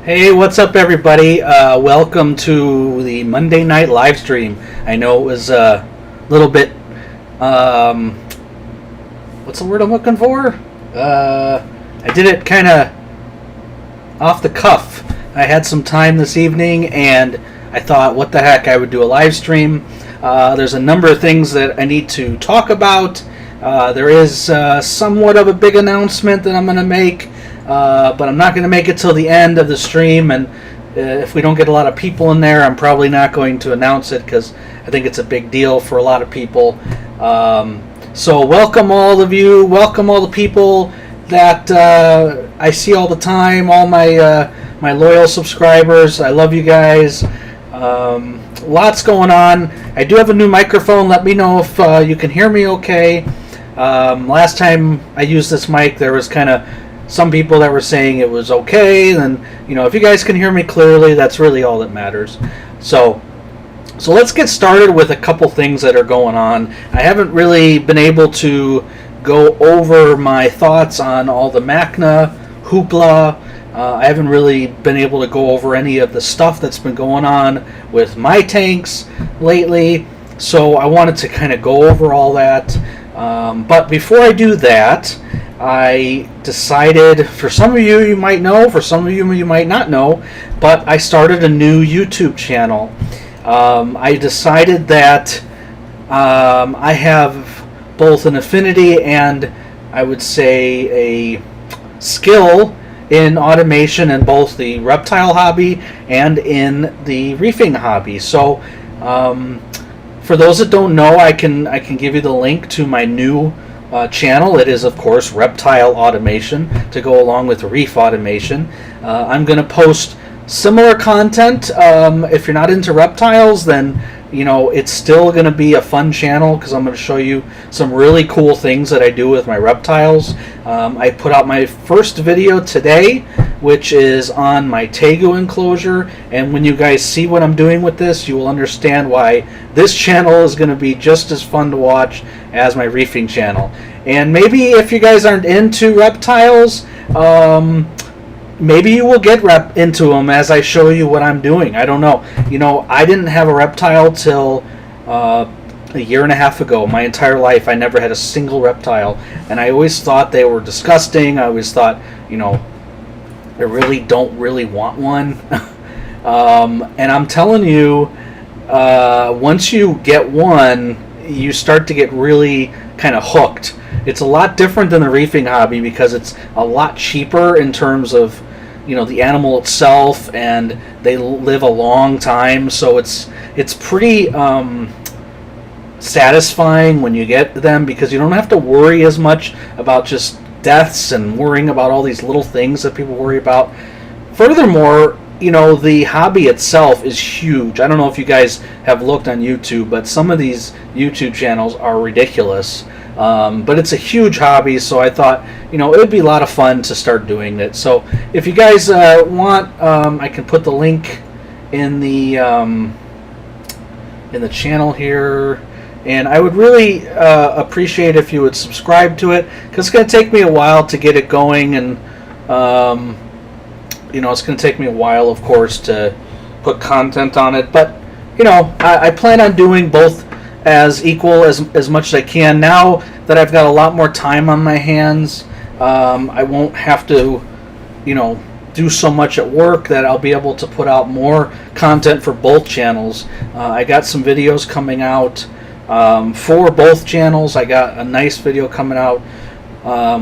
Hey, what's up, everybody? Welcome to the Monday night live stream. I know it was a little bit, what's the word I'm looking for? I did it kind of off the cuff. I had some time this evening, and I thought, what the heck, I would do a live stream. There's a number of things that I need to talk about. There is somewhat of a big announcement that I'm going to make. But I'm not going to make it till the end of the stream, and if we don't get a lot of people in there, I'm probably not going to announce it because I think it's a big deal for a lot of people. So welcome all of you, welcome all the people that I see all the time, all my loyal subscribers. I love you guys. Lots going on. I do have a new microphone. Let me know if you can hear me okay. Last time I used this mic, there was kind of some people that were saying it was okay. Then, if you guys can hear me clearly, that's really all that matters. So let's get started with a couple things that are going on. I haven't really been able to go over my thoughts on all the Magna hoopla. I haven't really been able to go over any of the stuff that's been going on with my tanks lately. So I wanted to kind of go over all that. But before I do that, I decided, for some of you, you might know, for some of you, you might not know, but I started a new YouTube channel. I decided that I have both an affinity and, I would say, a skill in automation in both the reptile hobby and in the reefing hobby. So, for those that don't know, I can give you the link to my new channel. It is, of course, reptile automation to go along with reef automation. I'm going to post similar content. If you're not into reptiles, then it's still going to be a fun channel because I'm going to show you some really cool things that I do with my reptiles. I put out my first video today, which is on my Tegu enclosure, and when you guys see what I'm doing with this, you will understand why this channel is going to be just as fun to watch as my reefing channel. And maybe if you guys aren't into reptiles, maybe you will get into them as I show you what I'm doing. I don't know. I didn't have a reptile till a year and a half ago. My entire life, I never had a single reptile, and I always thought they were disgusting. I always thought, I really don't really want one. And I'm telling you, once you get one, you start to get really kind of hooked. It's a lot different than the reefing hobby because it's a lot cheaper in terms of the animal itself, and they live a long time, so it's pretty satisfying when you get them because you don't have to worry as much about just deaths and worrying about all these little things that people worry about. Furthermore, the hobby itself is huge. I don't know if you guys have looked on YouTube, but some of these YouTube channels are ridiculous. But it's a huge hobby, so I thought, it would be a lot of fun to start doing it. So if you guys want, I can put the link in the channel here. And I would really appreciate if you would subscribe to it, because it's going to take me a while to get it going, and it's going to take me a while, of course, to put content on it. But I plan on doing both as equal as much as I can. Now that I've got a lot more time on my hands, I won't have to do so much at work, that I'll be able to put out more content for both channels. I got some videos coming out for both channels. I got a nice video coming out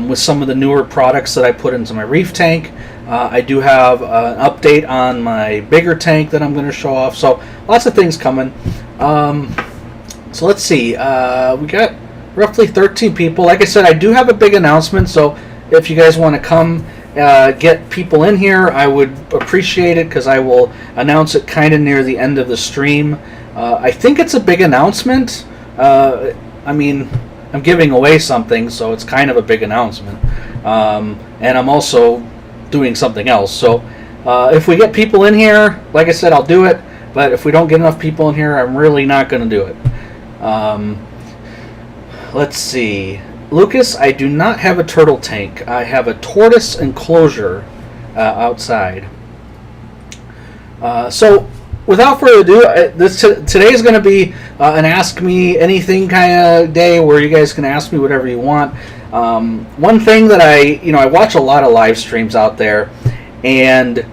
with some of the newer products that I put into my reef tank. I do have an update on my bigger tank that I'm going to show off. So lots of things coming. So let's see. We got roughly 13 people. Like I said, I do have a big announcement. So if you guys want to come get people in here, I would appreciate it, because I will announce it kind of near the end of the stream. I think it's a big announcement. I mean, I'm giving away something, so it's kind of a big announcement. And I'm also doing something else. So if we get people in here, like I said, I'll do it. But if we don't get enough people in here, I'm really not going to do it. Let's see. Lucas, I do not have a turtle tank. I have a tortoise enclosure outside. So without further ado, today is going to be an Ask Me Anything kind of day where you guys can ask me whatever you want. One thing that I watch a lot of live streams out there, and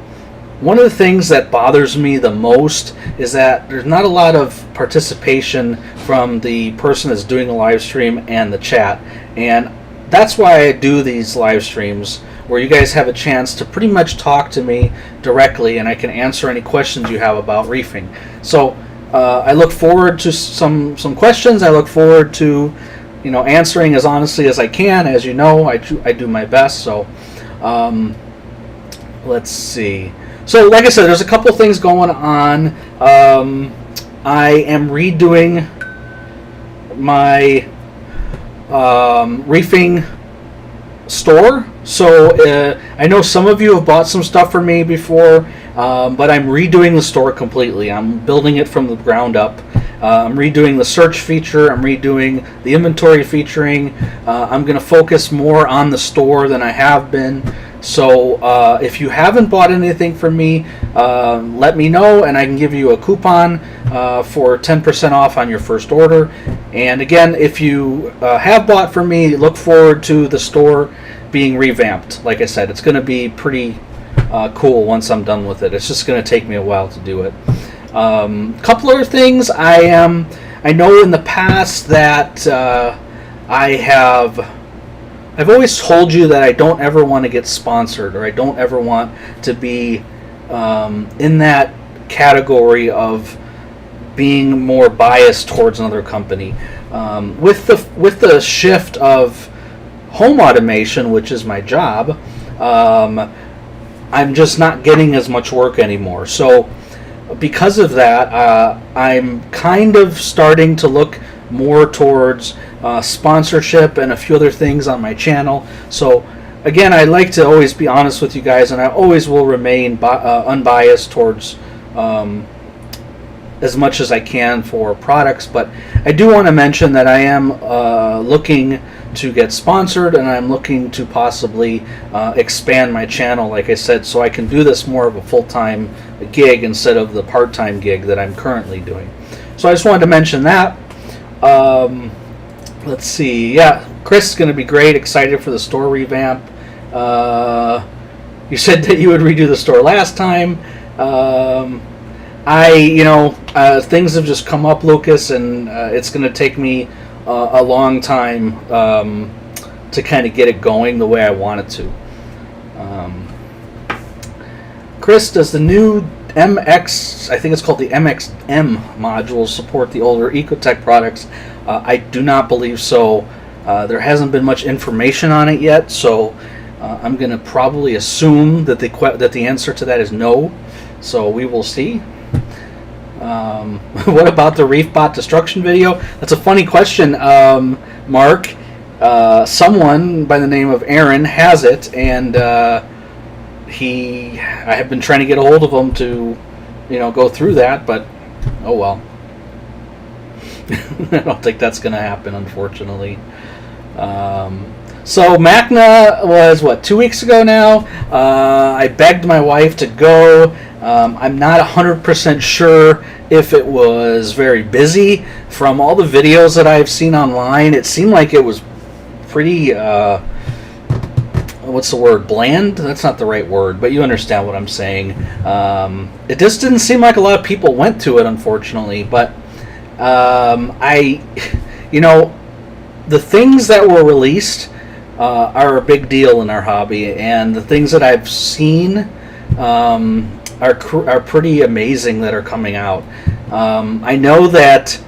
one of the things that bothers me the most is that there's not a lot of participation from the person that's doing the live stream and the chat. And that's why I do these live streams, where you guys have a chance to pretty much talk to me directly, and I can answer any questions you have about reefing. So I look forward to some questions. I look forward to answering as honestly as I can. As you know, I do my best. So let's see. So like I said, there's a couple things going on. I am redoing my reefing store. So I know some of you have bought some stuff from me before, but I'm redoing the store completely. I'm building it from the ground up. I'm redoing the search feature. I'm redoing the inventory featuring. I'm going to focus more on the store than I have been. So if you haven't bought anything from me, let me know, and I can give you a coupon for 10% off on your first order. And again, if you have bought from me, look forward to the store being revamped. Like I said, it's going to be pretty cool once I'm done with it. It's just going to take me a while to do it. Couple other things. I know in the past that I've always told you that I don't ever want to get sponsored, or I don't ever want to be in that category of being more biased towards another company. With the shift of home automation, which is my job, I'm just not getting as much work anymore. So because of that, I'm kind of starting to look more towards sponsorship and a few other things on my channel. So again, I like to always be honest with you guys, and I always will remain unbiased towards as much as I can for products. But I do want to mention that I am looking to get sponsored, and I'm looking to possibly expand my channel, like I said, so I can do this more of a full-time gig instead of the part-time gig that I'm currently doing. So I just wanted to mention that. Let's see. Yeah, Chris is going to be great. Excited for the store revamp. You said that you would redo the store last time. Things have just come up, Lucas, and it's going to take me a long time to kind of get it going the way I want it to. Chris, does the new I think it's called the MXM Modules, support the older Ecotech products? I do not believe so. There hasn't been much information on it yet, so I'm going to probably assume that the answer to that is no. So we will see. What about the Reef bot destruction video? That's a funny question, Mark. Someone by the name of Aaron has it, and I have been trying to get a hold of him to, go through that, but oh well. I don't think that's going to happen, unfortunately. So Magna was, 2 weeks ago now? I begged my wife to go. I'm not 100% sure if it was very busy. From all the videos that I've seen online, it seemed like it was pretty, what's the word, bland? That's not the right word, but you understand what I'm saying. It just didn't seem like a lot of people went to it, unfortunately, but the things that were released are a big deal in our hobby, and the things that I've seen are pretty amazing that are coming out. I know that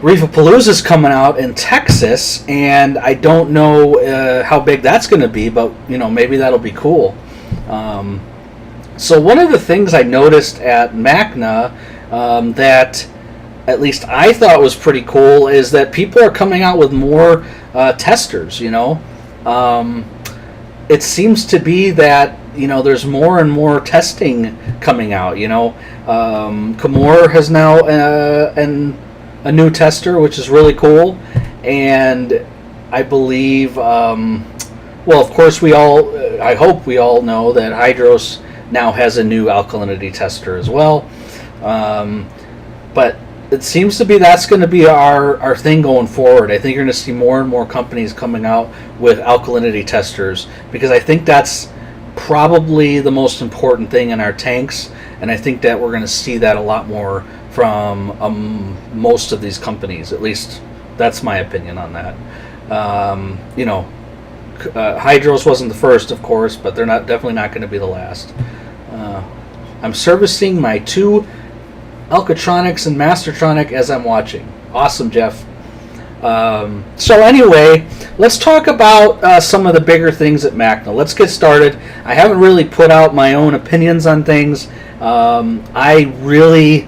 Reefapalooza is coming out in Texas, and I don't know how big that's going to be, but maybe that'll be cool. So one of the things I noticed at Magna that at least I thought was pretty cool is that people are coming out with more testers. It seems to be that there's more and more testing coming out. Kamor has now a new tester, which is really cool, and I believe, of course, I hope we all know that Hydros now has a new alkalinity tester as well. But it seems to be that's going to be our thing going forward. I think you're going to see more and more companies coming out with alkalinity testers, because I think that's probably the most important thing in our tanks, and I think that we're going to see that a lot more from most of these companies. At least that's my opinion on that. Hydros wasn't the first, of course, but they're definitely not going to be the last. I'm servicing my 2 Alcatronics and Mastertronic as I'm watching. Awesome, Jeff. So anyway, let's talk about some of the bigger things at Magna. Let's get started. I haven't really put out my own opinions on things. I really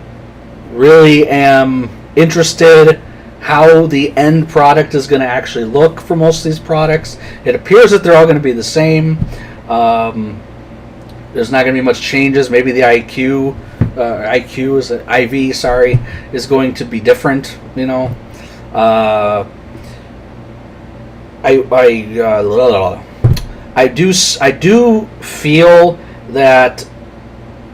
am interested how the end product is going to actually look for most of these products. It appears that they're all going to be the same. There's not going to be much changes. Maybe the IV, is going to be different. I do feel that.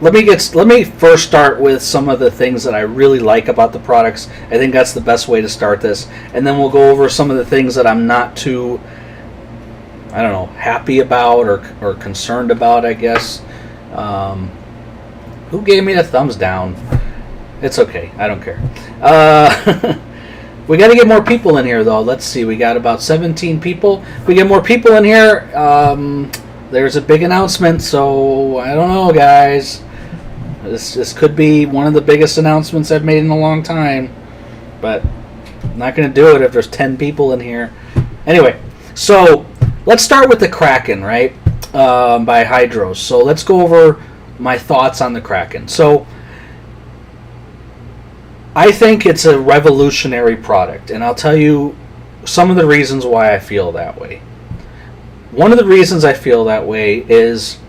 Let me first start with some of the things that I really like about the products. I think that's the best way to start this, and then we'll go over some of the things that I'm not too, happy about or concerned about, I guess. Who gave me a thumbs down? It's okay. I don't care. We got to get more people in here, though. Let's see. We got about 17 people. If we get more people in here, there's a big announcement. So, I don't know, guys. This could be one of the biggest announcements I've made in a long time. But I'm not going to do it if there's 10 people in here. Anyway, so let's start with the Kraken, right? By Hydros. So let's go over my thoughts on the Kraken. So I think it's a revolutionary product, and I'll tell you some of the reasons why I feel that way. One of the reasons I feel that way is,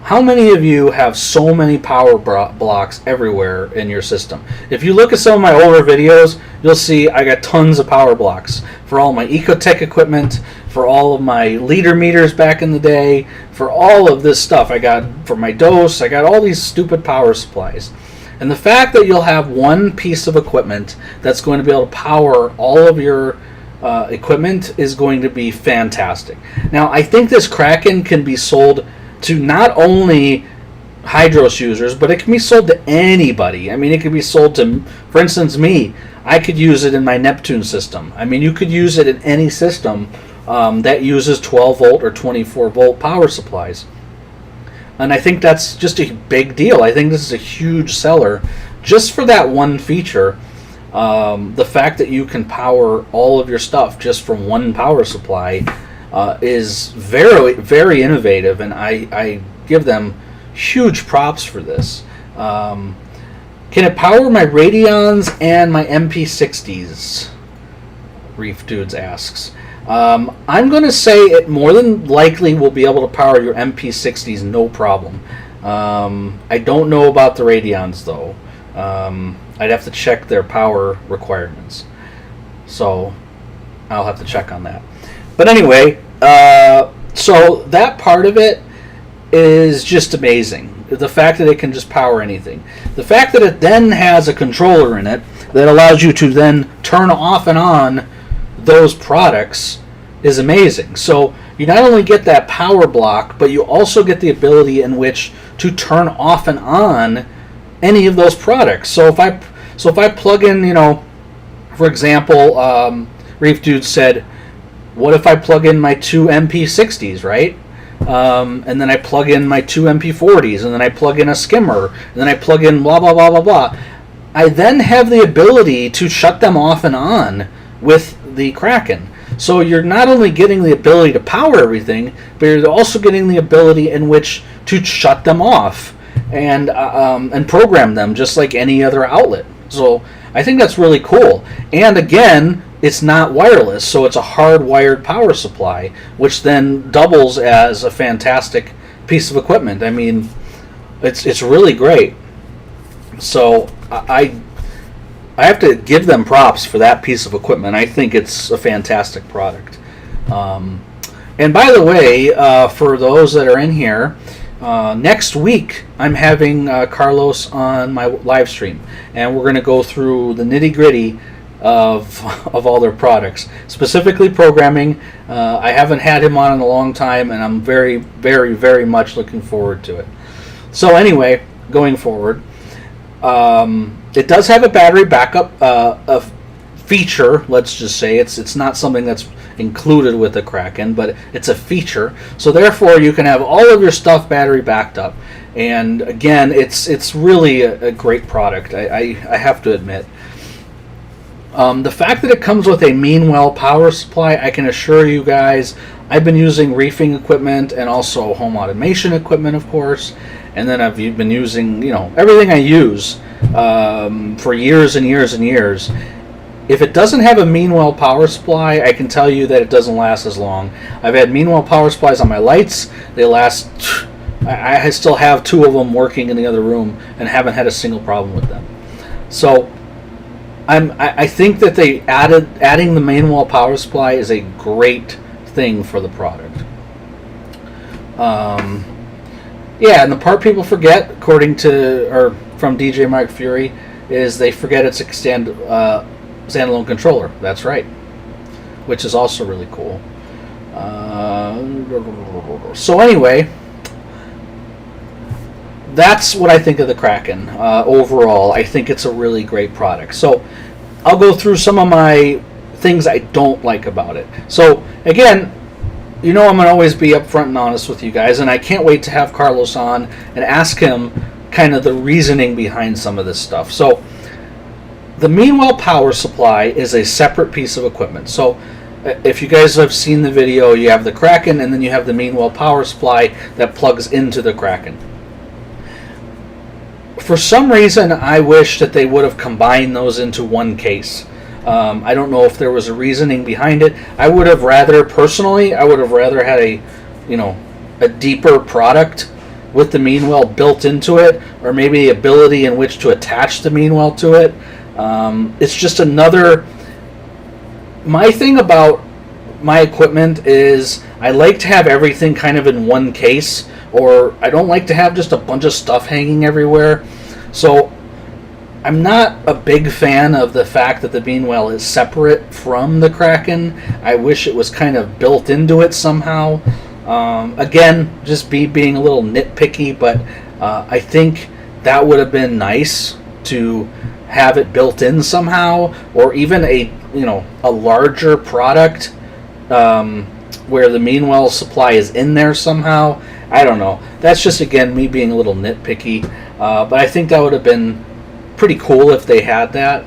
how many of you have so many power blocks everywhere in your system? If you look at some of my older videos, you'll see I got tons of power blocks for all my Ecotech equipment, for all of my liter meters back in the day, for all of this stuff. I got for my dose, I got all these stupid power supplies. And the fact that you'll have one piece of equipment that's going to be able to power all of your equipment is going to be fantastic. Now, I think this Kraken can be sold to not only Hydros users, but it can be sold to anybody. I mean, it could be sold to, for instance, me. I could use it in my Neptune system. I mean, you could use it in any system that uses 12 volt or 24 volt power supplies. And I think that's just a big deal. I think this is a huge seller just for that one feature. The fact that you can power all of your stuff just from one power supply is very, very innovative, and I give them huge props for this. Can it power my Radeons and my MP60s? Reef Dudes asks. I'm going to say it more than likely will be able to power your MP60s, no problem. I don't know about the Radeons, though. I'd have to check their power requirements. So I'll have to check on that. But anyway, so that part of it is just amazing. The fact that it can just power anything. The fact that it then has a controller in it that allows you to then turn off and on those products is amazing. So you not only get that power block, but you also get the ability in which to turn off and on any of those products. So if I plug in, for example, Reef Dude said, what if I plug in my 2 MP60s, right? And then I plug in my 2 MP40s, and then I plug in a skimmer, and then I plug in blah, blah, blah, blah, blah. I then have the ability to shut them off and on with the Kraken. So you're not only getting the ability to power everything, but you're also getting the ability in which to shut them off and program them just like any other outlet. So I think that's really cool. And again, it's not wireless, so it's a hardwired power supply, which then doubles as a fantastic piece of equipment. I mean, it's really great. So I have to give them props for that piece of equipment. I think it's a fantastic product. And by the way, for those that are in here, Next week, I'm having Carlos on my live stream, and we're going to go through the nitty-gritty of all their products, specifically programming. I haven't had him on in a long time, and I'm very, very, very much looking forward to it. So anyway, going forward, it does have a battery backup a feature. Let's just say it's not something that's included with the Kraken, but it's a feature. So therefore, you can have all of your stuff battery backed up. And again, it's really a great product. I have to admit. The fact that it comes with a Meanwell power supply, I can assure you guys, I've been using reefing equipment and also home automation equipment, of course, and then I've been using, everything I use for years and years and years. If it doesn't have a Meanwell power supply, I can tell you that it doesn't last as long. I've had Meanwell power supplies on my lights. They last, I still have 2 of them working in the other room and haven't had a single problem with them. So I think that adding the Meanwell power supply is a great thing for the product. Yeah, and the part people forget, according to, or from DJ Mike Fury, is they forget it's a standalone controller. That's right, which is also really cool. So anyway, that's what I think of the Kraken. Overall, I think it's a really great product. So I'll go through some of my things I don't like about it. So again, I'm going to always be upfront and honest with you guys, and I can't wait to have Carlos on and ask him kind of the reasoning behind some of this stuff. So the Meanwell power supply is a separate piece of equipment. So if you guys have seen the video, you have the Kraken and then you have the Meanwell power supply that plugs into the Kraken. For some reason, I wish that they would have combined those into one case. I don't know if there was a reasoning behind it. I would have rather had a deeper product with the Meanwell built into it, or maybe the ability in which to attach the Meanwell to it. It's just another. My thing about my equipment is I like to have everything kind of in one case, or I don't like to have just a bunch of stuff hanging everywhere. So I'm not a big fan of the fact that the Meanwell is separate from the Kraken. I wish it was kind of built into it somehow. Again, just being a little nitpicky, but I think that would have been nice to have it built in somehow, or even a larger product where the Meanwell supply is in there somehow. I don't know. That's just, again, me being a little nitpicky. But I think that would have been pretty cool if they had that.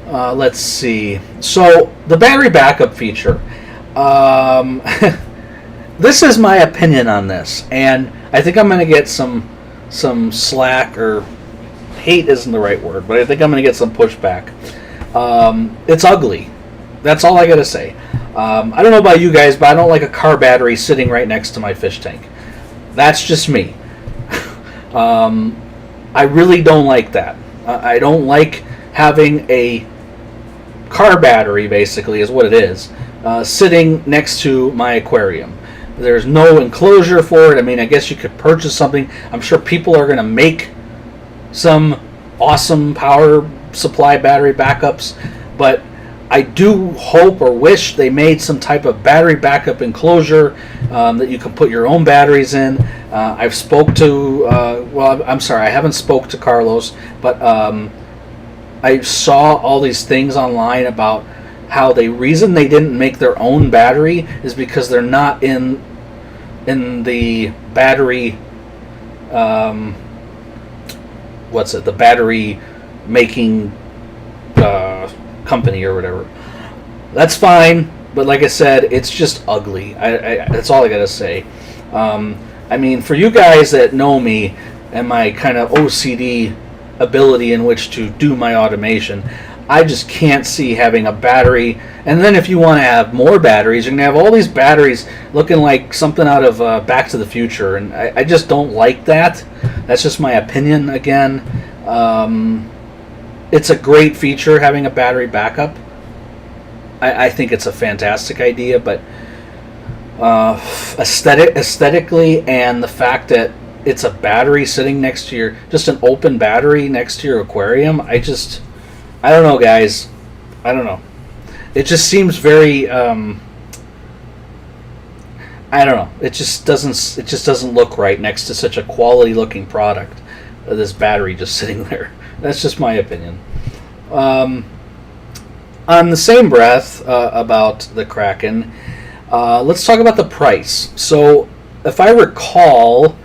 Let's see. So the battery backup feature. This is my opinion on this, and I think I'm going to get some slack, or hate isn't the right word, but I think I'm going to get some pushback. It's ugly. That's all I got to say. I don't know about you guys, but I don't like a car battery sitting right next to my fish tank. That's just me. I really don't like that. I don't like having a car battery, basically, is what it is, sitting next to my aquarium. There's no enclosure for it. I mean, I guess you could purchase something. I'm sure people are going to make some awesome power supply battery backups, but I do hope or wish they made some type of battery backup enclosure that you can put your own batteries in. I've spoke to, I'm sorry, I haven't spoke to Carlos, but I saw all these things online about how the reason they didn't make their own battery is because they're not in the battery, the battery making company or whatever. That's fine, but like I said, it's just ugly. That's all I gotta say. I mean, for you guys that know me and my kind of OCD ability in which to do my automation, I just can't see having a battery. And then if you want to have more batteries, you're going to have all these batteries looking like something out of Back to the Future. And I just don't like that. That's just my opinion again. It's a great feature having a battery backup. I think it's a fantastic idea, but Aesthetically, and the fact that it's a battery sitting next to your, just an open battery next to your aquarium. I don't know, guys. I don't know. It just seems very. I don't know. It just doesn't look right next to such a quality looking product. This battery just sitting there. That's just my opinion. On the same breath about the Kraken, let's talk about the price. So, if I recall,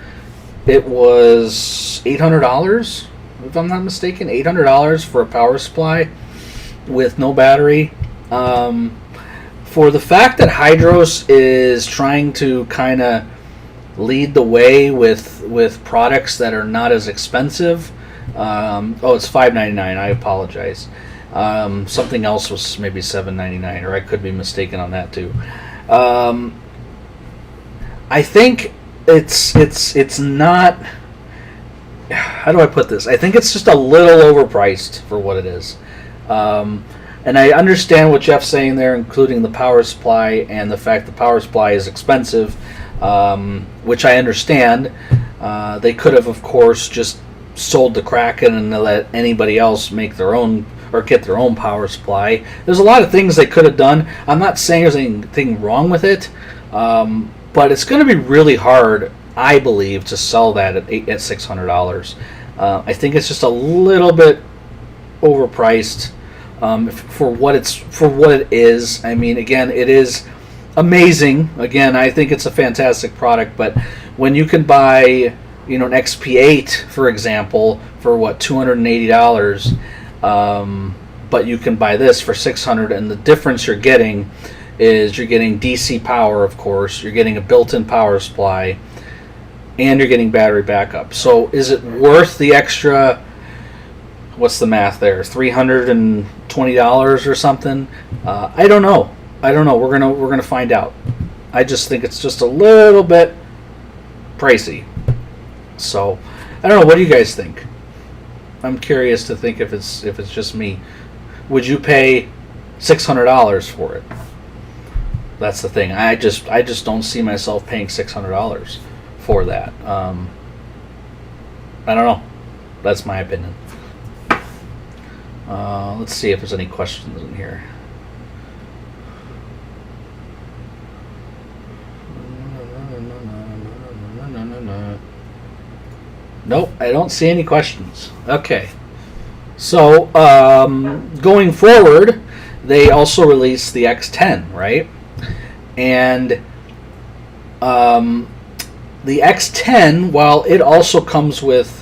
it was $800, if I'm not mistaken, $800 for a power supply with no battery. For the fact that Hydros is trying to kind of lead the way with products that are not as expensive. It's $5.99. I apologize. Something else was maybe $7.99, or I could be mistaken on that too. I think it's not. How do I put this? I think it's just a little overpriced for what it is. And I understand what Jeff's saying there, including the power supply and the fact the power supply is expensive, which I understand. They could have, of course, just sold the Kraken and let anybody else make their own or get their own power supply. There's a lot of things they could have done. I'm not saying there's anything wrong with it, but it's going to be really hard, I believe, to sell that at $600. I think it's just a little bit overpriced. For what it is. I mean, again, it is amazing. Again, I think it's a fantastic product. But when you can buy, an XP8, for example, for $280, but you can buy this for $600, and the difference you're getting is you're getting DC power, of course. You're getting a built-in power supply, and you're getting battery backup. So, is it worth the extra? What's the math there? $320 or something? I don't know. We're gonna find out. I just think it's just a little bit pricey. So I don't know. What do you guys think? I'm curious to think if it's just me. Would you pay $600 for it? That's the thing. I just don't see myself paying $600 for that. I don't know. That's my opinion. Let's see if there's any questions in here. Nope, I don't see any questions. Okay. So, going forward, they also released the X10, right? And the X10, while it also comes with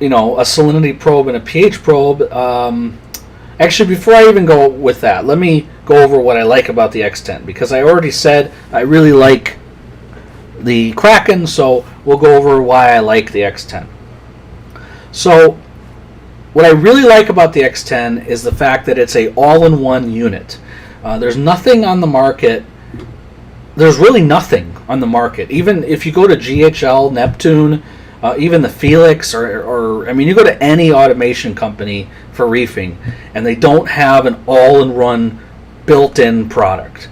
a salinity probe and a pH probe. Actually, before I even go with that, let me go over what I like about the X10, because I already said I really like the Kraken, so we'll go over why I like the X10. So, what I really like about the X10 is the fact that it's a all-in-one unit. There's nothing on the market. There's really nothing on the market. Even if you go to GHL, Neptune, even the Felix, or you go to any automation company for reefing, and they don't have an all-in-one built-in product.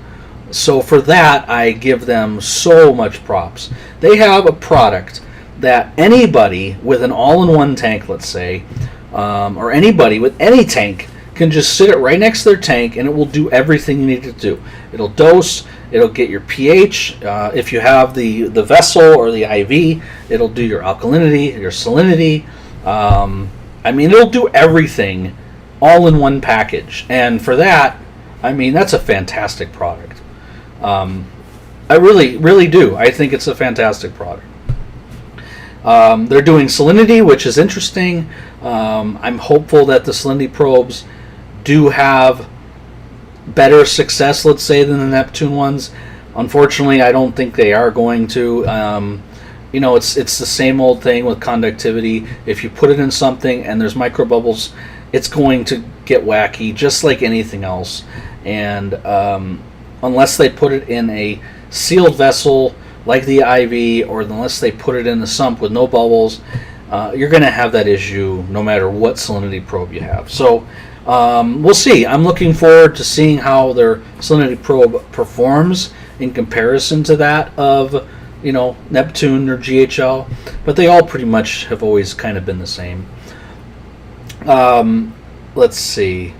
So for that, I give them so much props. They have a product that anybody with an all-in-one tank, let's say, or anybody with any tank, can just sit it right next to their tank, and it will do everything you need it to do. It'll dose. It'll get your pH. If you have the vessel or the IV, it'll do your alkalinity, your salinity. It'll do everything all in one package. And for that, that's a fantastic product. I really, really do. I think it's a fantastic product. They're doing salinity, which is interesting. I'm hopeful that the salinity probes do have better success, let's say, than the Neptune ones. Unfortunately, I don't think they are going to. It's the same old thing with conductivity. If you put it in something and there's microbubbles, it's going to get wacky, just like anything else. And unless they put it in a sealed vessel like the IV, or unless they put it in the sump with no bubbles, you're going to have that issue no matter what salinity probe you have. So we'll see. I'm looking forward to seeing how their salinity probe performs in comparison to that of, you know, Neptune or GHL, but they all pretty much have always kind of been the same. Let's see.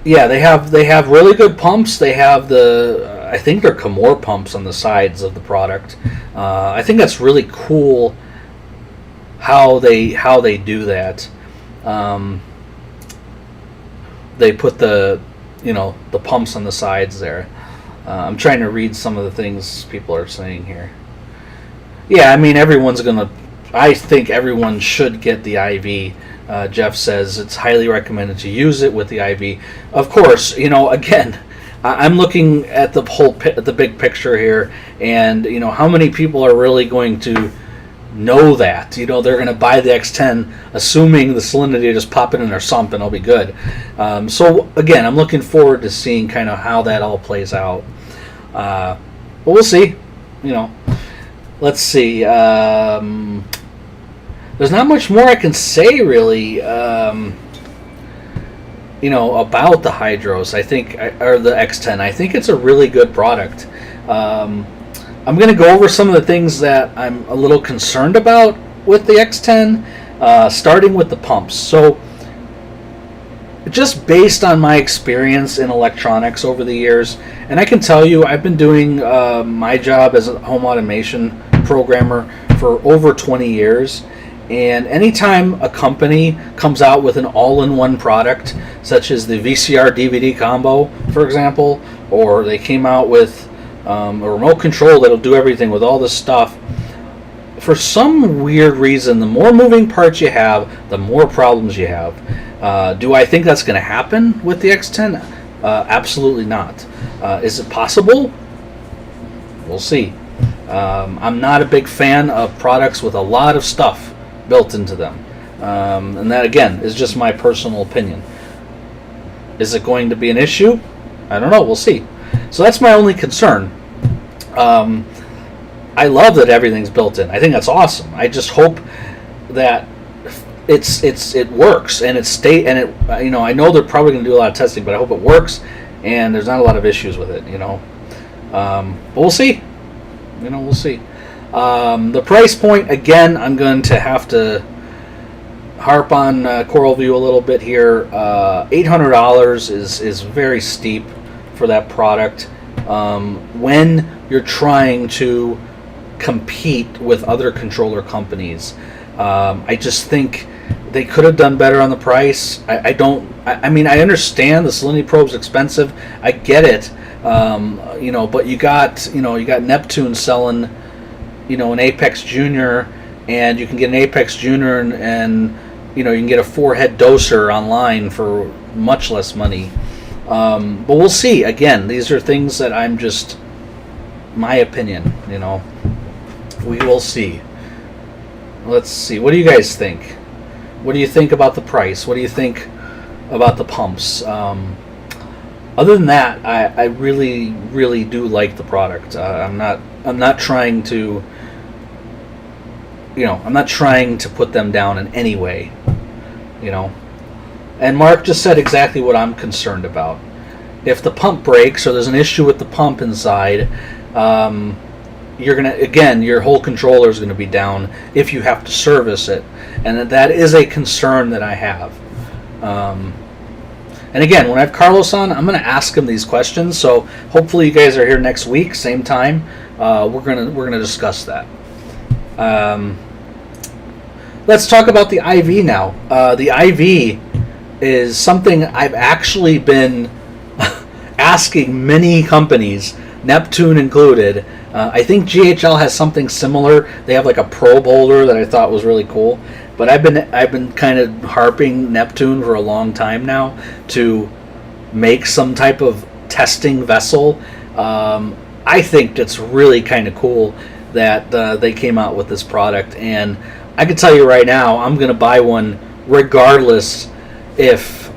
Yeah, they have really good pumps. They have I think they're Camor pumps on the sides of the product. I think that's really cool how they do that. They put the pumps on the sides there. I'm trying to read some of the things people are saying here. Yeah, I mean, I think everyone should get the IV. Jeff says it's highly recommended to use it with the IV. Of course, again, I'm looking at the big picture here, and how many people are really going to know that? They're going to buy the X10 assuming the salinity just pop it in their sump and it'll be good. So again, I'm looking forward to seeing kind of how that all plays out. But we'll see. Let's see. There's not much more I can say really. About the Hydros, or the X10. I think it's a really good product. I'm going to go over some of the things that I'm a little concerned about with the X10, starting with the pumps. So, just based on my experience in electronics over the years, and I can tell you I've been doing my job as a home automation programmer for over 20 years, and anytime a company comes out with an all-in-one product, such as the VCR DVD combo, for example, or they came out with a remote control that'll do everything with all this stuff, for some weird reason, the more moving parts you have, the more problems you have. Do I think that's going to happen with the X10? Absolutely not. Is it possible? We'll see. I'm not a big fan of products with a lot of stuff built into them. And that, again, is just my personal opinion. Is it going to be an issue? I don't know. We'll see. So that's my only concern. I love that everything's built in. I think that's awesome. I just hope that it works and I know they're probably going to do a lot of testing, but I hope it works and there's not a lot of issues with it. But we'll see. We'll see. The price point, again, I'm going to have to harp on CoralView a little bit here. $800 is very steep for that product when you're trying to compete with other controller companies. I just think they could have done better on the price. I mean, I understand the salinity probe's expensive. I get it. But you got Neptune selling, an Apex Junior, and you can get an Apex Junior and you can get a 4-head doser online for much less money. But we'll see. Again, these are things that I'm just my opinion. We will see. Let's see. What do you guys think? What do you think about the price? What do you think about the pumps? Other than that, I really, really do like the product. I'm not trying to, I'm not trying to put them down in any way, And Mark just said exactly what I'm concerned about. If the pump breaks or there's an issue with the pump inside, your whole controller is going to be down if you have to service it, and that is a concern that I have. And again, when I have Carlos on, I'm going to ask him these questions. So hopefully you guys are here next week, same time. We're gonna discuss that. Let's talk about the IV now. The IV is something I've actually been asking many companies, Neptune included. I think GHL has something similar. They have like a probe holder that I thought was really cool. But I've been kind of harping Neptune for a long time now to make some type of testing vessel. I think it's really kind of cool that they came out with this product, and I can tell you right now, I'm going to buy one regardless if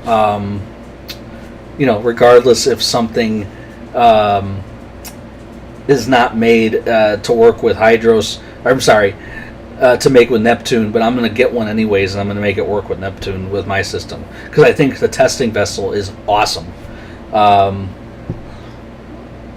something is not made to work with Hydros. I'm sorry. To make with Neptune, but I'm going to get one anyways, and I'm going to make it work with Neptune with my system because I think the testing vessel is awesome.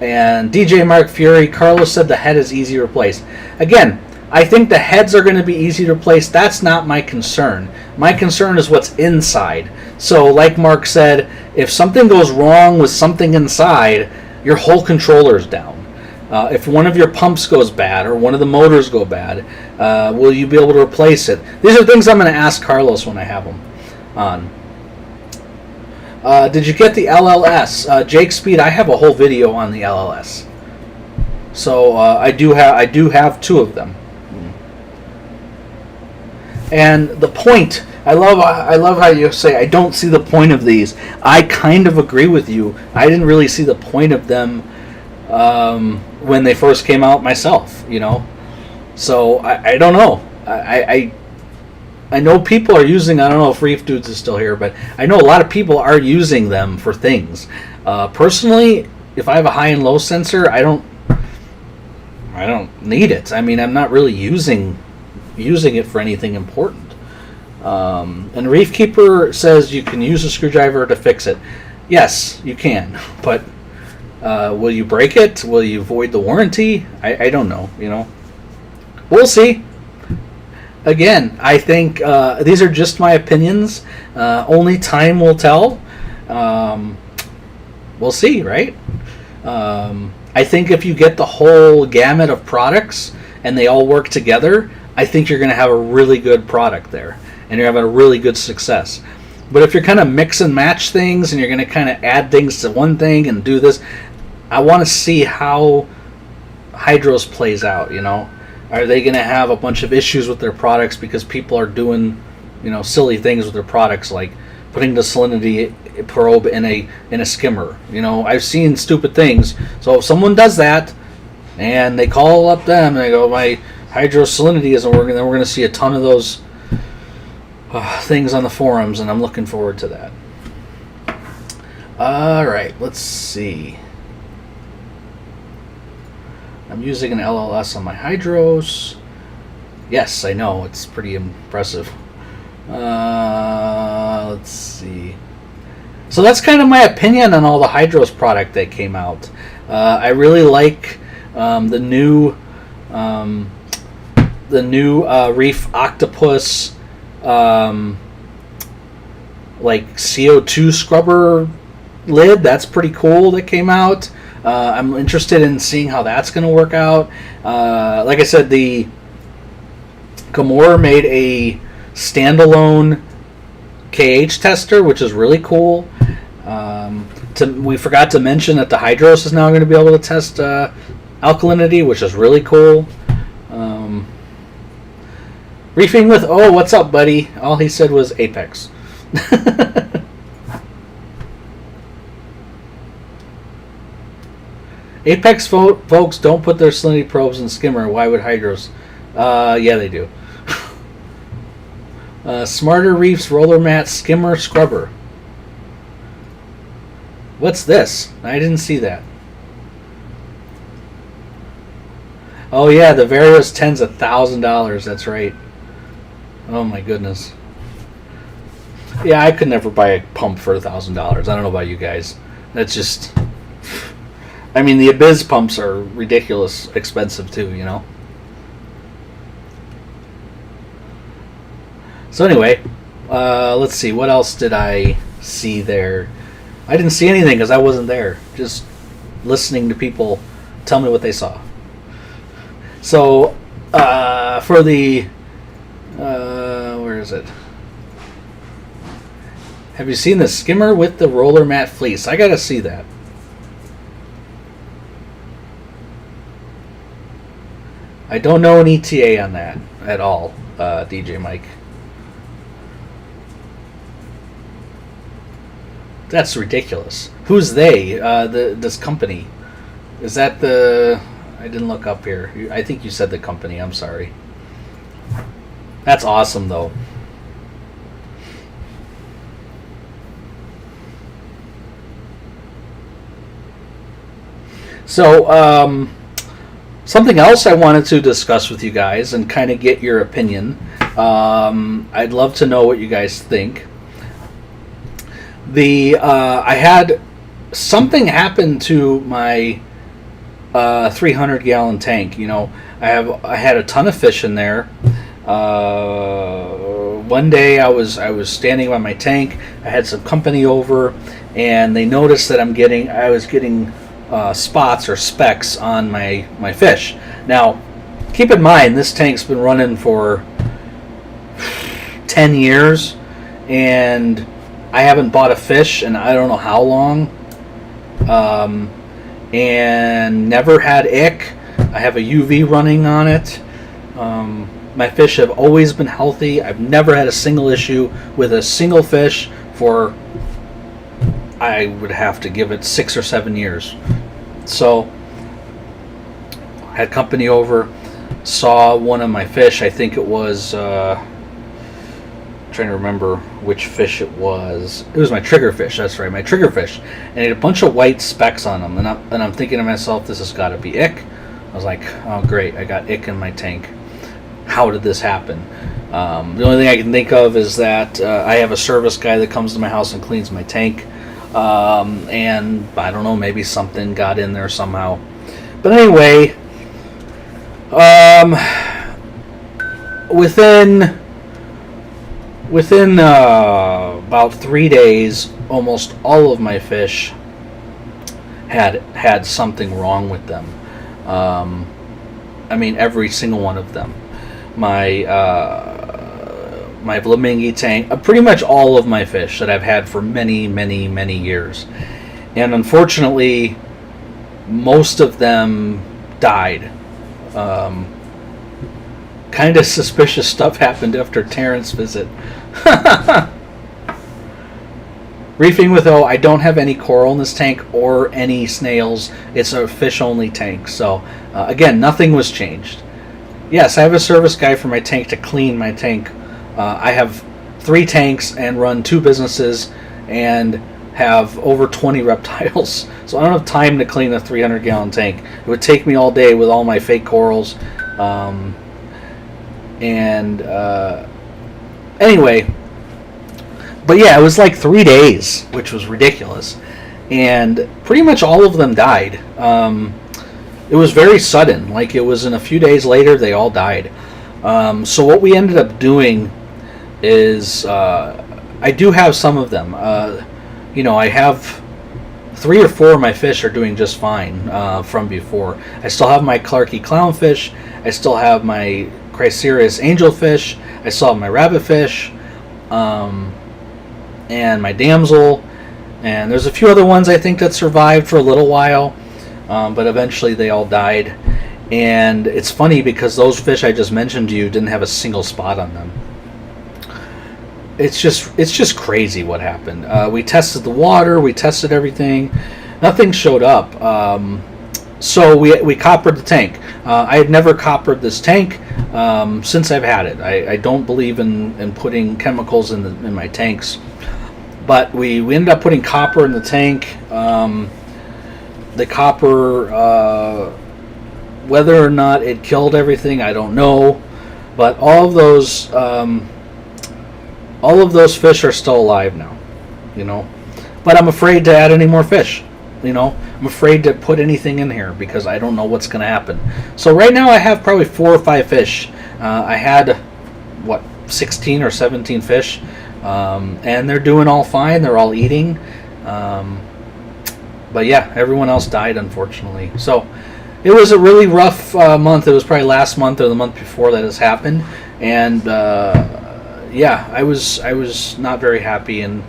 And DJ Mark Fury, Carlos said the head is easy to replace. Again, I think the heads are going to be easy to replace. That's not my concern. My concern is what's inside. So like Mark said, if something goes wrong with something inside, your whole controller is down. If one of your pumps goes bad or one of the motors go bad, will you be able to replace it? These are things I'm going to ask Carlos when I have him on. Did you get the LLS? Jake Speed, I have a whole video on the LLS. So I do have two of them. And the point, I love how you say I don't see the point of these. I kind of agree with you. I didn't really see the point of them when they first came out myself, you know. So I don't know. I know people are using. I don't know if Reef Dudes is still here, but I know a lot of people are using them for things. Personally, if I have a high and low sensor, I don't need it. I mean, I'm not really using it for anything important. And Reef Keeper says you can use a screwdriver to fix it. Yes, you can, but will you break it? Will you void the warranty? I don't know. You know, we'll see. Again, I think these are just my opinions. Only time will tell. We'll see, right? I think if you get the whole gamut of products and they all work together, I think you're going to have a really good product there, and you're having a really good success. But if you're kind of mix and match things, and you're going to kind of add things to one thing and do this, I want to see how Hydros plays out, you know. Are they going to have a bunch of issues with their products because people are doing, you know, silly things with their products, like putting the salinity probe in a skimmer? You know, I've seen stupid things. So if someone does that, and they call up them and they go, my hydro salinity isn't working, then we're going to see a ton of those things on the forums, and I'm looking forward to that. All right, let's see. I'm using an LLS on my hydros. Yes, I know, it's pretty impressive. Let's see. So that's kind of my opinion on all the hydros product that came out. I really like the new Reef Octopus like CO2 scrubber lid. That's pretty cool that came out. I'm interested in seeing how that's going to work out. Like I said, the Gamor made a standalone KH tester, which is really cool. We forgot to mention that the Hydros is now going to be able to test alkalinity, which is really cool. Reefing with, oh, what's up, buddy? All he said was Apex. Apex folks don't put their salinity probes in skimmer. Why would Hydros? Yeah, they do. Smarter Reefs roller mat skimmer scrubber. What's this? I didn't see that. Oh yeah, the Varios 10's $1,000. That's right. Oh my goodness. Yeah, I could never buy a pump for $1,000. I don't know about you guys. That's just. I mean, the Abyss pumps are ridiculous expensive too, you know. So anyway, let's see. What else did I see there? I didn't see anything because I wasn't there. Just listening to people tell me what they saw. So for the where is it? Have you seen the skimmer with the roller mat fleece? I gotta see that. I don't know an ETA on that at all, DJ Mike. That's ridiculous. Who's they? This company. Is that the... I didn't look up here. I think you said the company. I'm sorry. That's awesome, though. So, something else I wanted to discuss with you guys and kind of get your opinion. I'd love to know what you guys think. I had something happen to my 300-gallon tank. You know, I had a ton of fish in there. One day I was standing by my tank. I had some company over, and they noticed that I was getting spots or specks on my fish. Now, keep in mind, this tank's been running for 10 years, and I haven't bought a fish in I don't know how long, and never had ick. I have a UV running on it. My fish have always been healthy. I've never had a single issue with a single fish for, I would have to give it 6 or 7 years. So, had company over, saw one of my fish. I think it was, trying to remember which fish it was. It was my triggerfish. That's right, my triggerfish. And it had a bunch of white specks on them. And I'm thinking to myself, this has got to be ick. I was like, oh great, I got ick in my tank. How did this happen? The only thing I can think of is that I have a service guy that comes to my house and cleans my tank. And I don't know, maybe something got in there somehow. But anyway, within about 3 days, almost all of my fish had something wrong with them. I mean, every single one of them. My Flamingi tank, pretty much all of my fish that I've had for many, many, many years. And unfortunately, most of them died. Kind of suspicious stuff happened after Terrence's visit. Reefing with O, I don't have any coral in this tank or any snails. It's a fish-only tank. So, again, nothing was changed. Yes, I have a service guy for my tank to clean my tank. I have 3 tanks and run 2 businesses and have over 20 reptiles. So I don't have time to clean a 300-gallon tank. It would take me all day with all my fake corals. Anyway, but yeah, it was like 3 days, which was ridiculous. And pretty much all of them died. It was very sudden. Like, it was in a few days later, they all died. So what we ended up doing is, I do have some of them. I have 3 or 4 of my fish are doing just fine from before. I still have my Clarky clownfish. I still have my Chryserius angelfish. I still have my rabbitfish, and my damsel. And there's a few other ones I think that survived for a little while. But eventually they all died. And it's funny because those fish I just mentioned to you didn't have a single spot on them. It's just crazy what happened. We tested the water, we tested everything, nothing showed up. So we coppered the tank. I had never coppered this tank since I've had it. I don't believe in putting chemicals in my tanks, but we ended up putting copper in the tank. The copper, whether or not it killed everything, I don't know. But all of those fish are still alive now, But I'm afraid to add any more fish, I'm afraid to put anything in here because I don't know what's going to happen. So right now I have probably 4 or 5 fish. I had 16 or 17 fish, and they're doing all fine. They're all eating. But yeah, everyone else died, unfortunately. So it was a really rough month. It was probably last month or the month before that has happened. And yeah, I was not very happy, and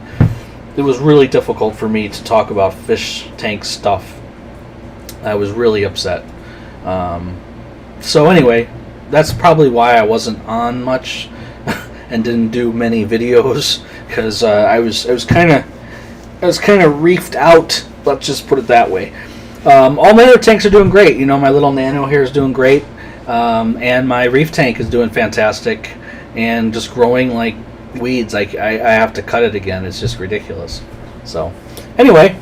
it was really difficult for me to talk about fish tank stuff. I was really upset. So anyway, that's probably why I wasn't on much and didn't do many videos, because I was kind of reefed out. Let's just put it that way. All my other tanks are doing great. My little nano here is doing great, and my reef tank is doing fantastic, and just growing like weeds. I have to cut it again. It's just ridiculous. So anyway,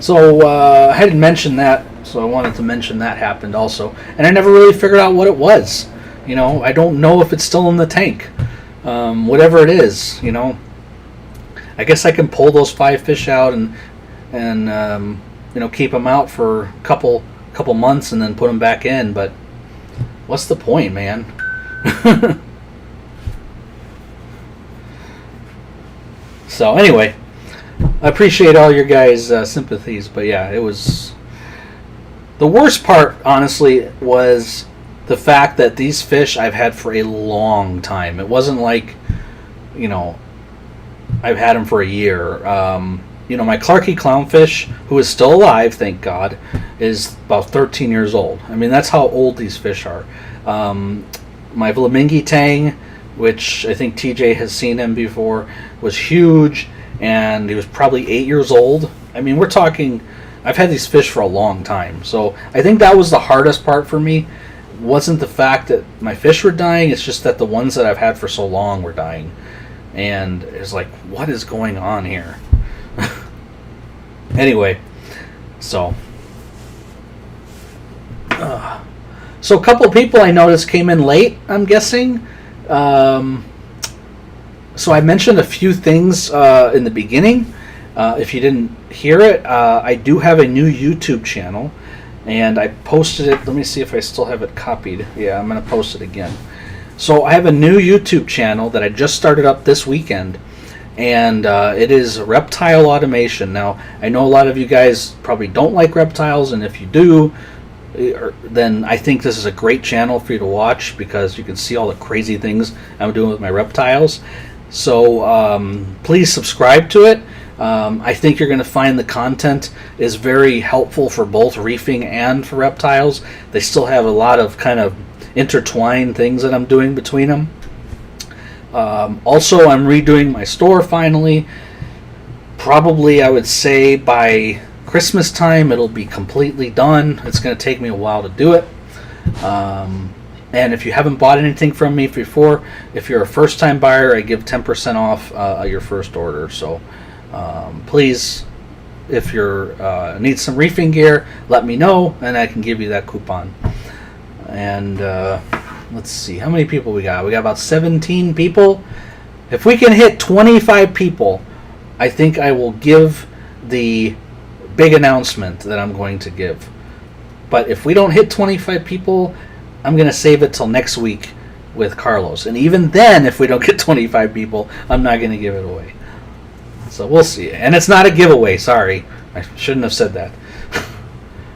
I hadn't mentioned that, so I wanted to mention that happened also, and I never really figured out what it was. I don't know if it's still in the tank. Whatever it is, I guess I can pull those 5 fish out and keep them out for a couple a couple months and then put them back in, but what's the point, man? So anyway, I appreciate all your guys' sympathies, but yeah, it was... The worst part, honestly, was the fact that these fish I've had for a long time. It wasn't like, I've had them for a year. My Clarky clownfish, who is still alive, thank God, is about 13 years old. I mean, that's how old these fish are. My Flamingi Tang, which I think TJ has seen him before, was huge, and he was probably 8 years old. I mean, we're talking... I've had these fish for a long time, so I think that was the hardest part for me. It wasn't the fact that my fish were dying, it's just that the ones that I've had for so long were dying. And it's like, what is going on here? Anyway, so a couple of people I noticed came in late, I'm guessing. So I mentioned a few things in the beginning. If you didn't hear it, I do have a new YouTube channel, and I posted it. Let me see if I still have it copied. Yeah, I'm going to post it again. So I have a new YouTube channel that I just started up this weekend, and it is Reptile Automation. Now, I know a lot of you guys probably don't like reptiles, and if you do, then I think this is a great channel for you to watch, because you can see all the crazy things I'm doing with my reptiles. So please subscribe to it. I think you're going to find the content is very helpful for both reefing and for reptiles. They still have a lot of kind of intertwined things that I'm doing between them. Also, I'm redoing my store finally. Probably, I would say, by Christmas time it'll be completely done. It's going to take me a while to do it. And if you haven't bought anything from me before, if you're a first-time buyer, I give 10% off your first order. So please, if you need some reefing gear, let me know, and I can give you that coupon. And let's see, how many people we got? We got about 17 people. If we can hit 25 people, I think I will give the big announcement that I'm going to give. But if we don't hit 25 people, I'm going to save it till next week with Carlos. And even then, if we don't get 25 people, I'm not going to give it away. So we'll see. And it's not a giveaway, sorry. I shouldn't have said that.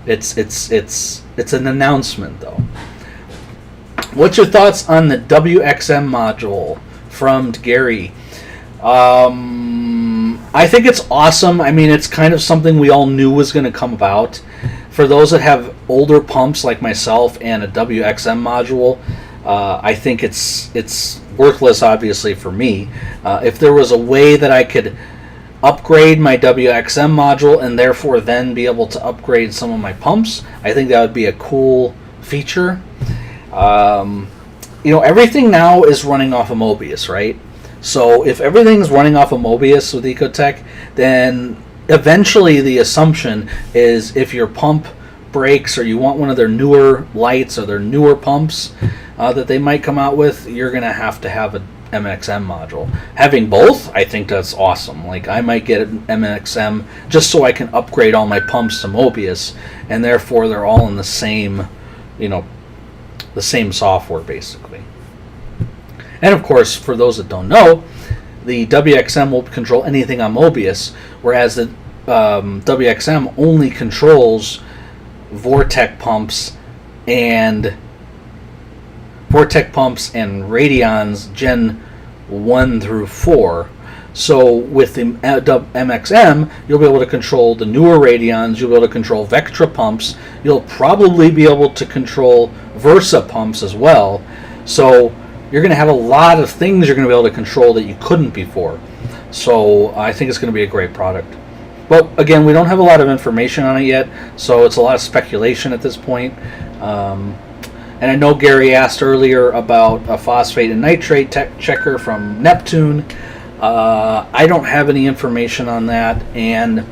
It's an announcement, though. What's your thoughts on the WXM module from Gary? I think it's awesome. I mean, it's kind of something we all knew was going to come about. For those that have older pumps like myself and a WXM module, I think it's worthless, obviously, for me. If there was a way that I could upgrade my WXM module and therefore then be able to upgrade some of my pumps, I think that would be a cool feature. Everything now is running off of Mobius, right? So if everything's running off of Mobius with Ecotech, then eventually the assumption is if your pump breaks or you want one of their newer lights or their newer pumps that they might come out with, you're going to have an MXM module. Having both, I think that's awesome. Like, I might get an MXM just so I can upgrade all my pumps to Mobius, and therefore they're all in the same, the same software, basically. And of course, for those that don't know, the WXM will control anything on Mobius, whereas the WXM only controls Vortec pumps and Radion's Gen 1 through 4. So with the MXM, you'll be able to control the newer Radions, you'll be able to control Vectra pumps, you'll probably be able to control Versa pumps as well. So you're going to have a lot of things you're going to be able to control that you couldn't before. So I think it's going to be a great product. But again, we don't have a lot of information on it yet, so it's a lot of speculation at this point. And I know Gary asked earlier about a phosphate and nitrate checker from Neptune. I don't have any information on that, and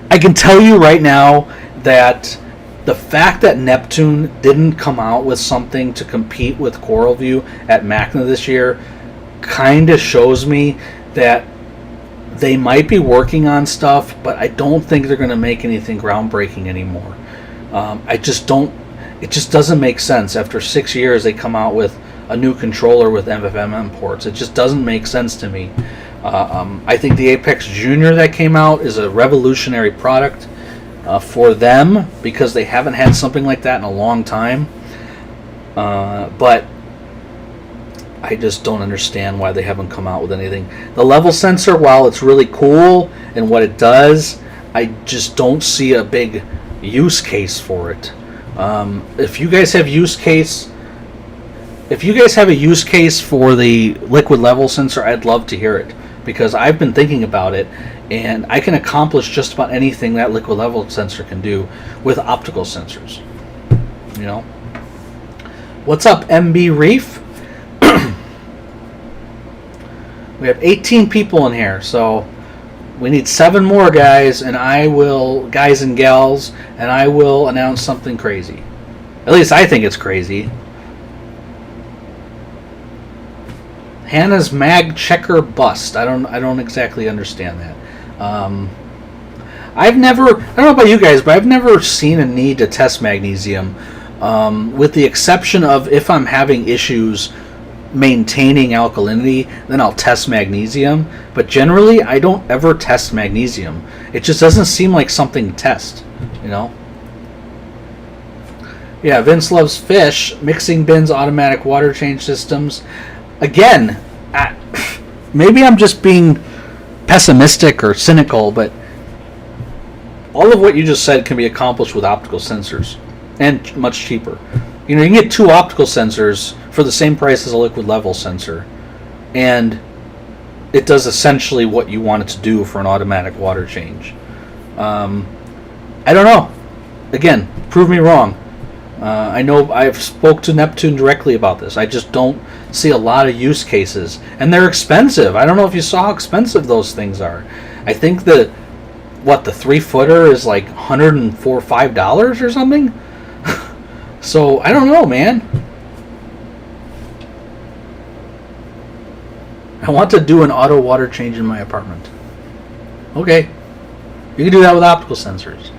I can tell you right now that the fact that Neptune didn't come out with something to compete with CoralView at MACNA this year kind of shows me that they might be working on stuff, but I don't think they're going to make anything groundbreaking anymore. I just don't. It just doesn't make sense. After 6 years, they come out with a new controller with MFMM ports. It just doesn't make sense to me. I think the Apex Junior that came out is a revolutionary product for them because they haven't had something like that in a long time. But I just don't understand why they haven't come out with anything. The level sensor, while it's really cool in what it does, I just don't see a big use case for it. If you guys have a use case for the liquid level sensor, I'd love to hear it, because I've been thinking about it, and I can accomplish just about anything that liquid level sensor can do with optical sensors. You know? What's up, MB Reef? We have 18 people in here, so we need 7 more guys and gals, and I will announce something crazy. At least I think it's crazy. Hannah's mag checker bust. I don't exactly understand that. I don't know about you guys, but I've never seen a need to test magnesium, with the exception of if I'm having issues maintaining alkalinity, then I'll test magnesium. But generally, I don't ever test magnesium. It just doesn't seem like something to test, you know? Yeah, Vince loves fish, mixing bins, automatic water change systems. Again, maybe I'm just being pessimistic or cynical, but all of what you just said can be accomplished with optical sensors, and much cheaper. You know, you can get 2 optical sensors for the same price as a liquid level sensor, and it does essentially what you want it to do for an automatic water change. I don't know. Again, prove me wrong. I know I've spoke to Neptune directly about this. I just don't see a lot of use cases, and they're expensive. I don't know if you saw how expensive those things are. I think the 3-footer is like $105 or something. So I don't know, man. I want to do an auto water change in my apartment. Okay, you can do that with optical sensors.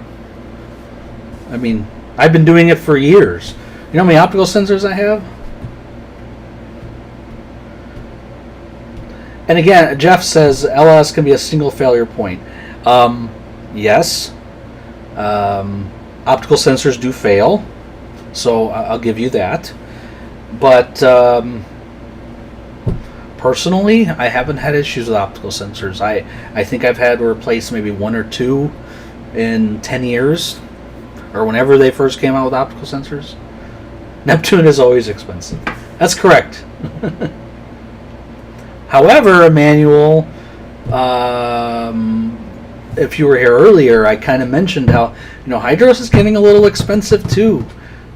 I mean, I've been doing it for years. You know how many optical sensors I have? And again, Jeff says LS can be a single failure point. Yes. Optical sensors do fail, so I'll give you that. But personally, I haven't had issues with optical sensors. I think I've had to replace maybe 1 or 2 in 10 years, or whenever they first came out with optical sensors. Neptune is always expensive. That's correct. However, Emmanuel, if you were here earlier, I kind of mentioned how, Hydros is getting a little expensive too.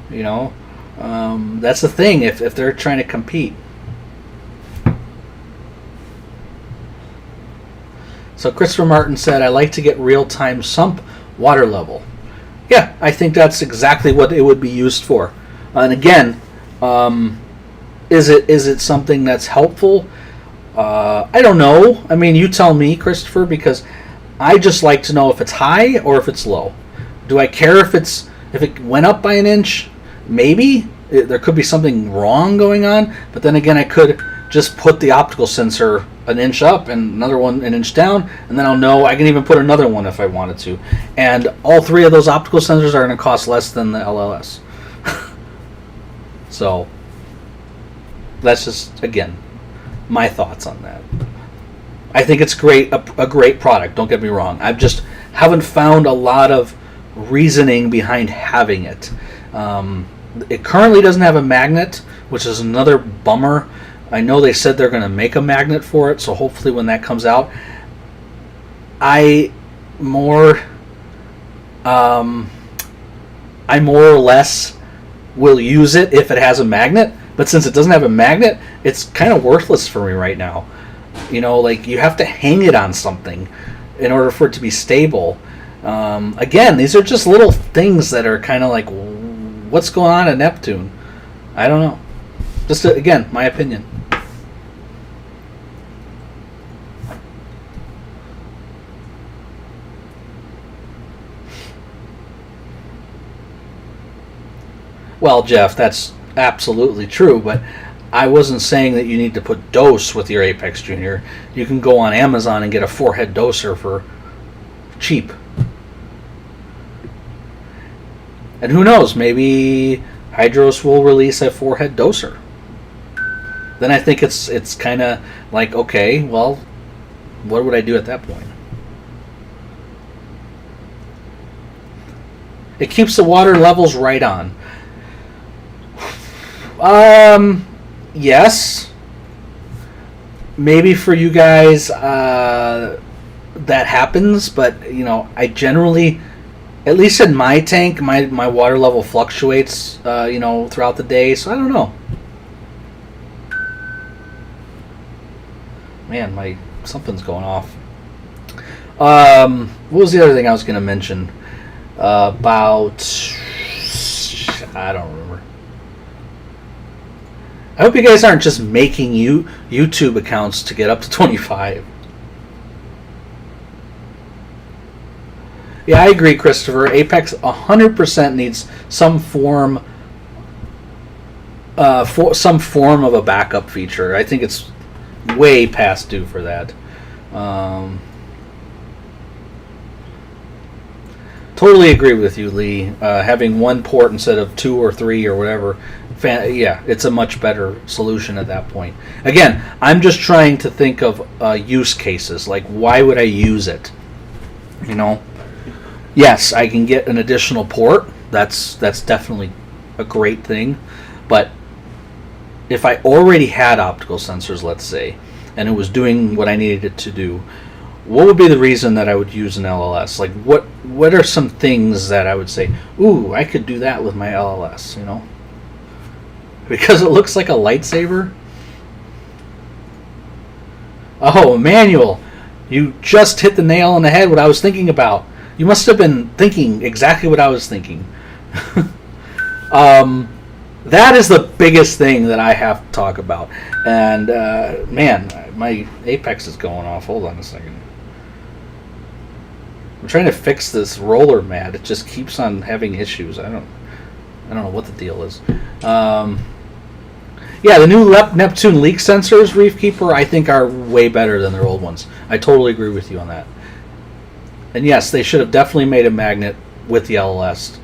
That's the thing if they're trying to compete. So Christopher Martin said, I like to get real-time sump water level. Yeah, I think that's exactly what it would be used for. And again, is it something that's helpful? I don't know. I mean, you tell me, Christopher, because I just like to know if it's high or if it's low. Do I care if it went up by an inch? Maybe. There could be something wrong going on, but then again, I could just put the optical sensor an inch up and another one an inch down, and then I'll know I can even put another one if I wanted to. And all 3 of those optical sensors are going to cost less than the LLS. So that's just, again, my thoughts on that. I think it's great, a great product, don't get me wrong. I just haven't found a lot of reasoning behind having it. It currently doesn't have a magnet, which is another bummer. I know they said they're going to make a magnet for it, so hopefully when that comes out, I more or less will use it if it has a magnet. But since it doesn't have a magnet, it's kind of worthless for me right now. Like you have to hang it on something in order for it to be stable. Again, these are just little things that are kind of like, what's going on at Neptune? I don't know. Just again, my opinion. Well, Jeff, that's absolutely true, but I wasn't saying that you need to put dose with your Apex Junior. You can go on Amazon and get a 4-head doser for cheap. And who knows, maybe Hydros will release a 4-head doser. Then I think it's kind of like, okay, well, what would I do at that point? It keeps the water levels right on. Yes. Maybe for you guys that happens, but I generally, at least in my tank, my water level fluctuates throughout the day, so I don't know. Man, something's going off. What was the other thing I was going to mention? About, I don't remember. I hope you guys aren't just making YouTube accounts to get up to 25. Yeah, I agree, Christopher. Apex 100% needs some form of a backup feature. I think it's way past due for that. Totally agree with you, Lee. Having one port instead of 2 or 3 or whatever, yeah, it's a much better solution at that point. Again, I'm just trying to think of use cases. Like, why would I use it? Yes, I can get an additional port. That's definitely a great thing. But if I already had optical sensors, let's say, and it was doing what I needed it to do, what would be the reason that I would use an LLS? Like, what are some things that I would say, ooh, I could do that with my LLS, Because it looks like a lightsaber? Oh, Emmanuel, you just hit the nail on the head what I was thinking about. You must have been thinking exactly what I was thinking. That is the biggest thing that I have to talk about. And, man, my Apex is going off. Hold on a second. I'm trying to fix this roller mat. It just keeps on having issues. I don't know what the deal is. Yeah, the new Neptune leak sensors, Reef Keeper, I think are way better than their old ones. I totally agree with you on that. And yes, they should have definitely made a magnet with the LLS.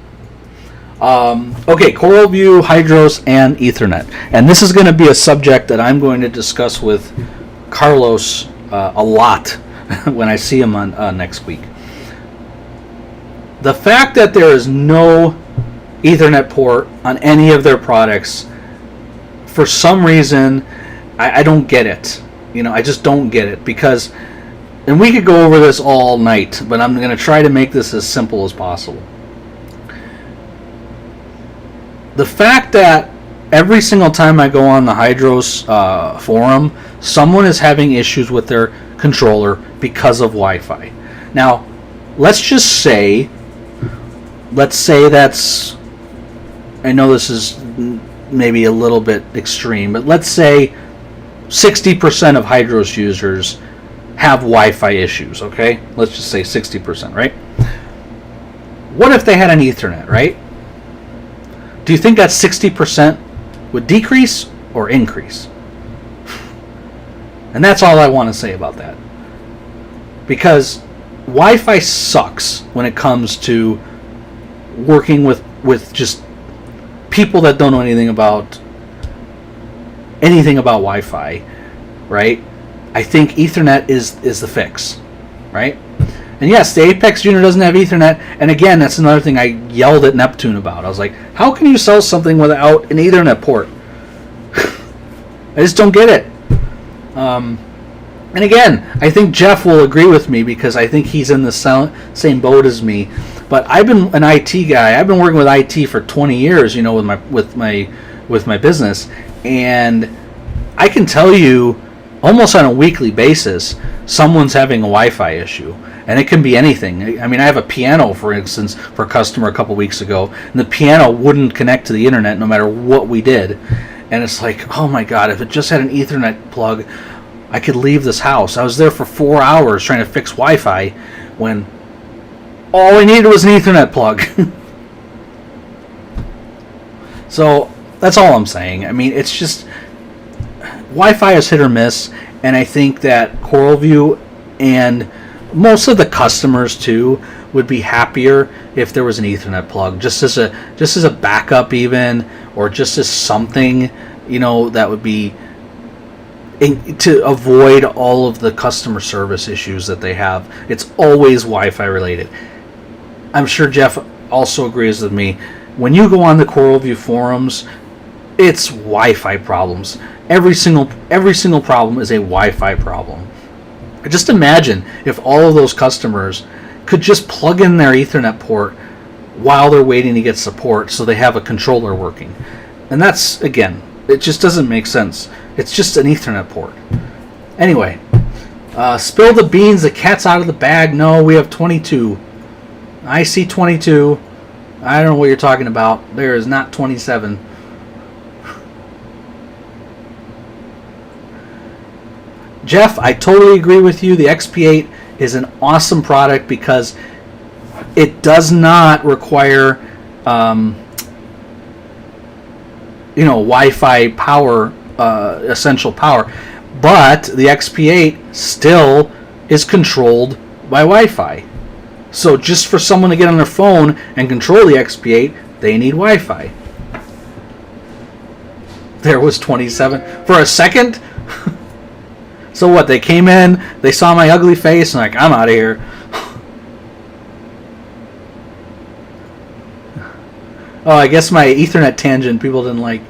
Okay, Coral View, Hydros, and Ethernet. And this is going to be a subject that I'm going to discuss with Carlos a lot when I see him on next week. The fact that there is no Ethernet port on any of their products, for some reason, I don't get it. I just don't get it. Because, and we could go over this all night, but I'm going to try to make this as simple as possible. The fact that every single time I go on the Hydros forum, someone is having issues with their controller because of Wi-Fi. Now, let's say that's, I know this is maybe a little bit extreme, but let's say 60% of Hydros users have Wi-Fi issues, okay? Let's just say 60%, right? What if they had an Ethernet, right? Do you think that 60% would decrease or increase? And that's all I want to say about that. Because Wi-Fi sucks when it comes to working with just people that don't know anything about Wi-Fi, right? I think Ethernet is the fix, right? And yes, the Apex Junior doesn't have Ethernet, and again, that's another thing I yelled at Neptune about. I was like, how can you sell something without an Ethernet port? I just don't get it. And again, I think Jeff will agree with me because I think he's in the same boat as me. But I've been an IT guy. I've been working with IT for 20 years, with my business, and I can tell you almost on a weekly basis, someone's having a Wi-Fi issue. And it can be anything. I mean, I have a piano, for instance, for a customer a couple weeks ago, and the piano wouldn't connect to the internet no matter what we did. And it's like, oh my God, if it just had an Ethernet plug, I could leave this house. I was there for 4 hours trying to fix Wi-Fi when all I needed was an Ethernet plug. So that's all I'm saying. I mean, it's just Wi-Fi is hit or miss, and I think that CoralView and most of the customers too would be happier if there was an Ethernet plug, just as a backup even, or just as something, that would be to avoid all of the customer service issues that they have. It's always Wi-Fi related. I'm sure Jeff also agrees with me. When you go on the CoralView forums, it's Wi-Fi problems. Every single problem is a Wi-Fi problem. Just imagine if all of those customers could just plug in their Ethernet port while they're waiting to get support, so they have a controller working. And that's, again, it just doesn't make sense. It's just an Ethernet port. Anyway, spill the beans, the cat's out of the bag. No, we have 22. I see 22. I don't know what you're talking about. There is not 27. Jeff, I totally agree with you. The XP8 is an awesome product because it does not require Wi-Fi power, essential power, but the XP8 still is controlled by Wi-Fi. So just for someone to get on their phone and control the XP8, they need Wi-Fi. There was 27 for a second. So what? They came in, they saw my ugly face, and like, I'm out of here. Oh, I guess my Ethernet tangent people didn't like.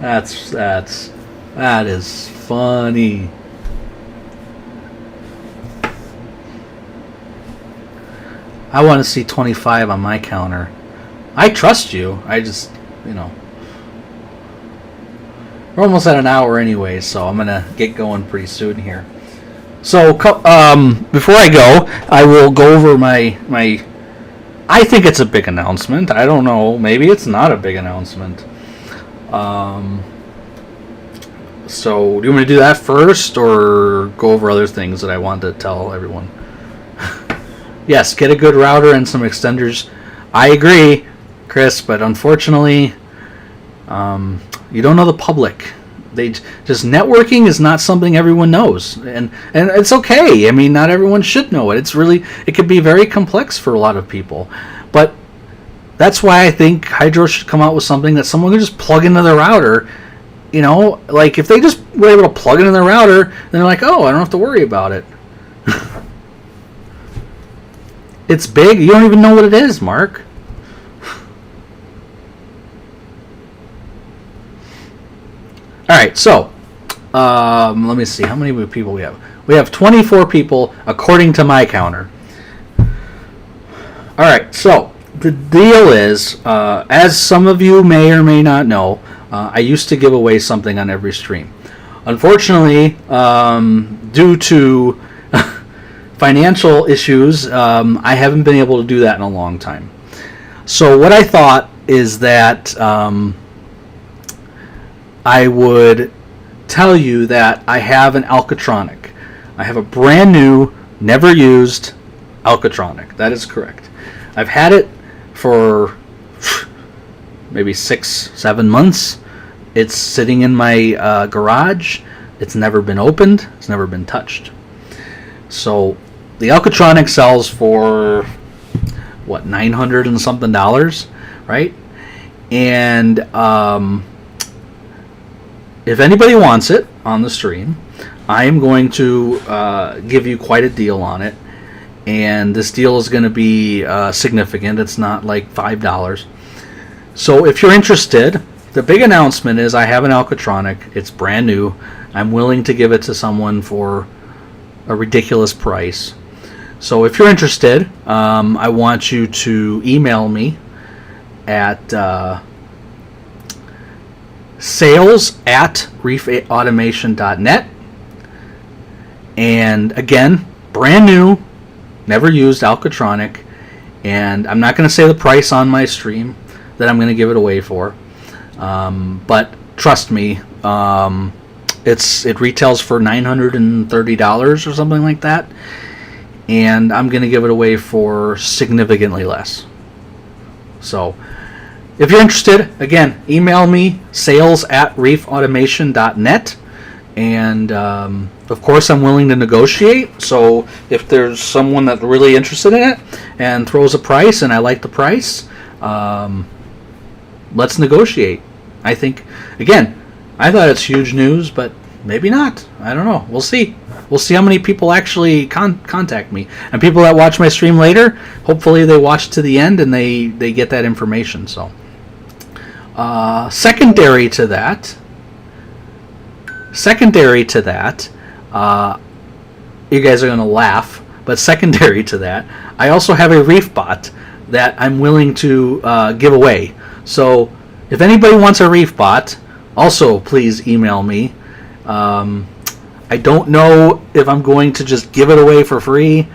That is funny. I want to see 25 on my counter. I trust you. I just, we're almost at an hour anyway, so I'm gonna get going pretty soon here. So before I go, I will go over my. I think it's a big announcement. I don't know. Maybe it's not a big announcement. So do you want me to do that first, or go over other things that I want to tell everyone? Yes, get a good router and some extenders. I agree, Chris, but unfortunately, you don't know the public. Networking is not something everyone knows, and it's okay. I mean, not everyone should know it. It can be very complex for a lot of people, but that's why I think Hydro should come out with something that someone can just plug into their router. Like if they just were able to plug it in their router, then they're like, oh, I don't have to worry about it. It's big. You don't even know what it is, Mark. All right, so let me see. How many people we have? We have 24 people, according to my counter. All right, so the deal is, as some of you may or may not know, I used to give away something on every stream. Unfortunately, due to financial issues, I haven't been able to do that in a long time. So what I thought is that I would tell you that I have an Alcatronic. I have a brand new, never used Alcatronic. That is correct. I've had it for maybe 6-7 months. It's sitting in my garage. It's never been opened. It's never been touched. So the Alcatronic sells for what, $900 and something, right? And if anybody wants it on the stream, I am going to give you quite a deal on it. And this deal is going to be significant. It's not like $5. So if you're interested, the big announcement is I have an Alcatronic. It's brand new. I'm willing to give it to someone for a ridiculous price. So if you're interested, I want you to email me at sales@reefautomation.net. And again, brand new, never used Alcatronic. And I'm not going to say the price on my stream that I'm going to give it away for. But trust me, it retails for $930 or something like that. and I'm going to give it away for significantly less. So if you're interested, again, email me, sales@reefautomation.net. And of course, I'm willing to negotiate. So if there's someone that's really interested in it and throws a price and I like the price, let's negotiate. I think, again, I thought it's huge news, but maybe not. I don't know. We'll see. We'll see how many people actually contact me. And people that watch my stream later, hopefully they watch to the end and they get that information. So secondary to that, you guys are going to laugh, but secondary to that, I also have a Reef bot that I'm willing to give away. So if anybody wants a Reef bot, also please email me. I don't know if I'm going to just give it away for free.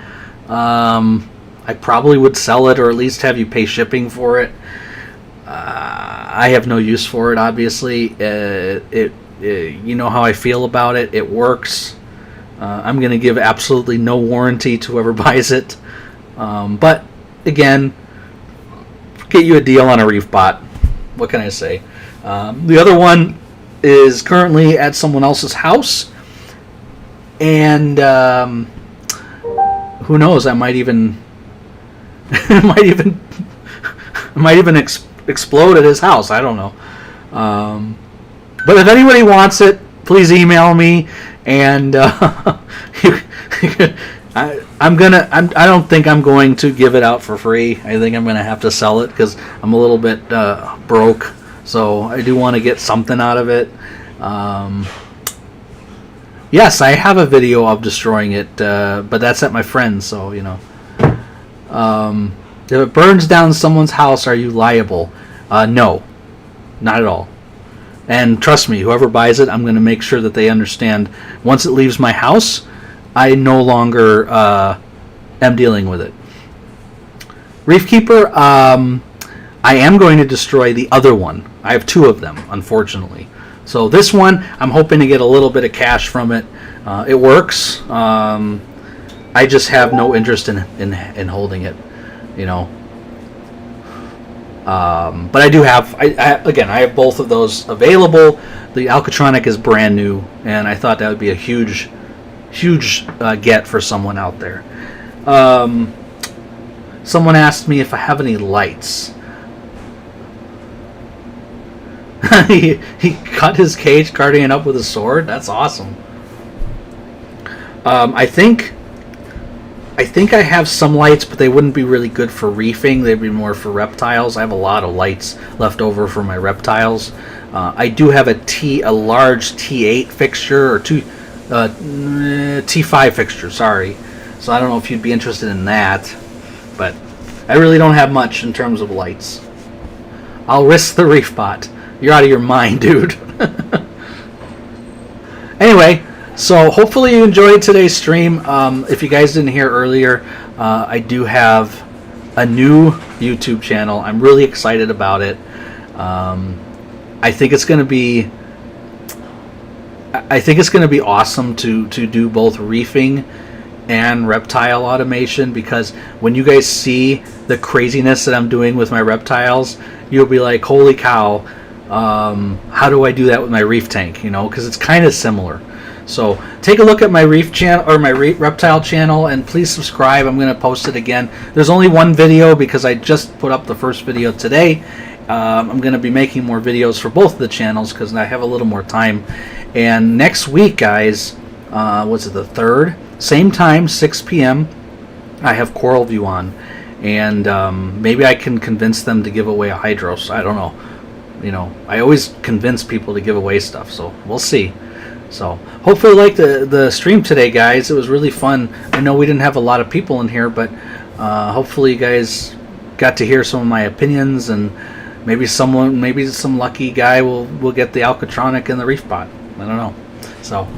I probably would sell it or at least have you pay shipping for it. I have no use for it, obviously. You know how I feel about it. It works. I'm going to give absolutely no warranty to whoever buys it. But, again, get you a deal on a Reef bot. What can I say? The other one is currently at someone else's house. And who knows? I might even explode at his house. I don't know. But if anybody wants it, please email me. And I don't think I'm going to give it out for free. I think I'm going to have to sell it because I'm a little bit broke. So I do want to get something out of it. Yes, I have a video of destroying it, but that's at my friend's, so, you know. If it burns down someone's house, are you liable? No, not at all. And trust me, whoever buys it, I'm going to make sure that they understand once it leaves my house, I no longer am dealing with it. Reef Keeper, I am going to destroy the other one. I have two of them, unfortunately. So this one, I'm hoping to get a little bit of cash from it. It works. I just have no interest in holding it, you know. But I do have, I have both of those available. The Alcatronic is brand new, and I thought that would be a huge get for someone out there. Someone asked me if I have any lights. he cut his cage guarding it up with a sword. That's awesome. I think I have some lights, but they wouldn't be really good for reefing. They'd be more for reptiles. I have a lot of lights left over for my reptiles. I do have a large T8 fixture or T5 fixture. Sorry. So I don't know if you'd be interested in that, but I really don't have much in terms of lights. I'll risk the Reef bot. You're out of your mind, dude. Anyway, so hopefully you enjoyed today's stream. If you guys didn't hear earlier, I do have a new YouTube channel. I'm really excited about it. I think it's going to be awesome to do both reefing and reptile automation, because when you guys see the craziness that I'm doing with my reptiles, you'll be like, holy cow. How do I do that with my reef tank? You know, because it's kind of similar. So take a look at my reef channel or my reptile channel, and please subscribe. I'm going to post it again. There's only one video because I just put up the first video today. I'm going to be making more videos for both of the channels because I have a little more time. And next week, guys, what's it, the 3rd? Same time, 6 p.m. I have Coral View on, and maybe I can convince them to give away a Hydros. I don't know. You know, I always convince people to give away stuff, so we'll see. So hopefully you liked the stream today, guys. It was really fun. I know we didn't have a lot of people in here, but hopefully you guys got to hear some of my opinions, and maybe some lucky guy will get the Alcatronic and the Reef bot. I don't know. So, all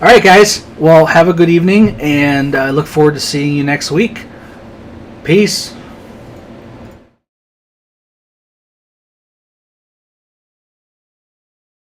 right, guys. Well, have a good evening, and I look forward to seeing you next week. Peace.